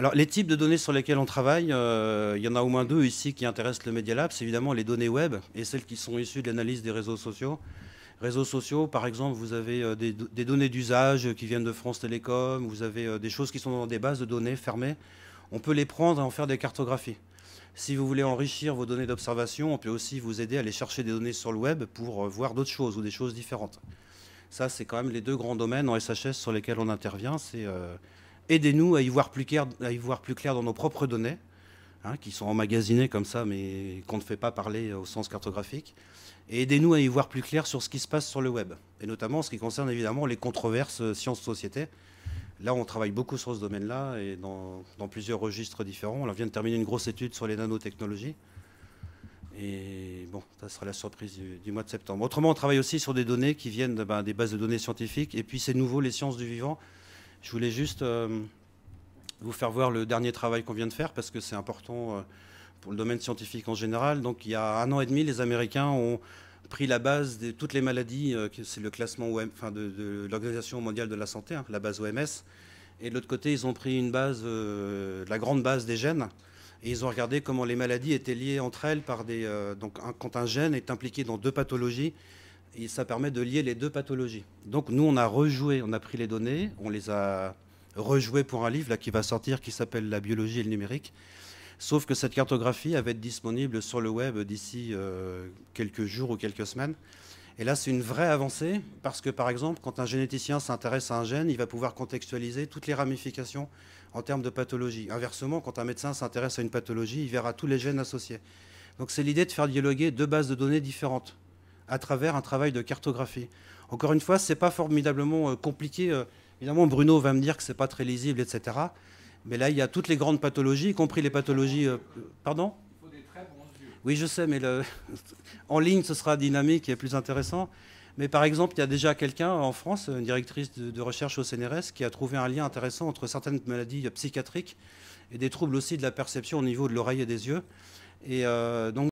Alors, les types de données sur lesquelles on travaille, il y en a au moins deux ici qui intéressent le Media Lab. C'est évidemment les données web et celles qui sont issues de l'analyse des réseaux sociaux. Réseaux sociaux, par exemple, vous avez des données d'usage qui viennent de France Télécom, vous avez des choses qui sont dans des bases de données fermées. On peut les prendre et en faire des cartographies. Si vous voulez enrichir vos données d'observation, on peut aussi vous aider à aller chercher des données sur le web pour voir d'autres choses ou des choses différentes. Ça, c'est quand même les deux grands domaines en SHS sur lesquels on intervient. C'est aidez-nous à y voir plus clair, dans nos propres données, hein, qui sont emmagasinées comme ça, mais qu'on ne fait pas parler au sens cartographique. Et aidez-nous à y voir plus clair sur ce qui se passe sur le web, et notamment en ce qui concerne évidemment les controverses sciences-société. Là, on travaille beaucoup sur ce domaine-là et dans plusieurs registres différents. On vient de terminer une grosse étude sur les nanotechnologies. Et bon, ça sera la surprise du mois de septembre. Autrement, on travaille aussi sur des données qui viennent des bases de données scientifiques. Et puis, c'est nouveau, les sciences du vivant. Je voulais juste vous faire voir le dernier travail qu'on vient de faire parce que c'est important pour le domaine scientifique en général. Donc, il y a 1 an et demi, les Américains ont pris la base de toutes les maladies, c'est le classement de l'Organisation mondiale de la santé, hein, la base OMS. Et de l'autre côté, ils ont pris une base, la grande base des gènes. Et ils ont regardé comment les maladies étaient liées entre elles par des. Quand un gène est impliqué dans deux pathologies, et ça permet de lier les deux pathologies. Donc nous, on a rejoué, on a pris les données, on les a rejouées pour un livre là, qui va sortir, qui s'appelle La biologie et le numérique. Sauf que cette cartographie elle va être disponible sur le web d'ici quelques jours ou quelques semaines. Et là, c'est une vraie avancée parce que, par exemple, quand un généticien s'intéresse à un gène, il va pouvoir contextualiser toutes les ramifications en termes de pathologie. Inversement, quand un médecin s'intéresse à une pathologie, il verra tous les gènes associés. Donc c'est l'idée de faire dialoguer deux bases de données différentes à travers un travail de cartographie. Encore une fois, ce n'est pas formidablement compliqué. Évidemment, Bruno va me dire que ce n'est pas très lisible, etc. Mais là, il y a toutes les grandes pathologies, y compris les pathologies... pardon ? Oui, je sais, mais en ligne, ce sera dynamique et plus intéressant. Mais par exemple, il y a déjà quelqu'un en France, une directrice de recherche au CNRS, qui a trouvé un lien intéressant entre certaines maladies psychiatriques et des troubles aussi de la perception au niveau de l'oreille et des yeux. Et donc,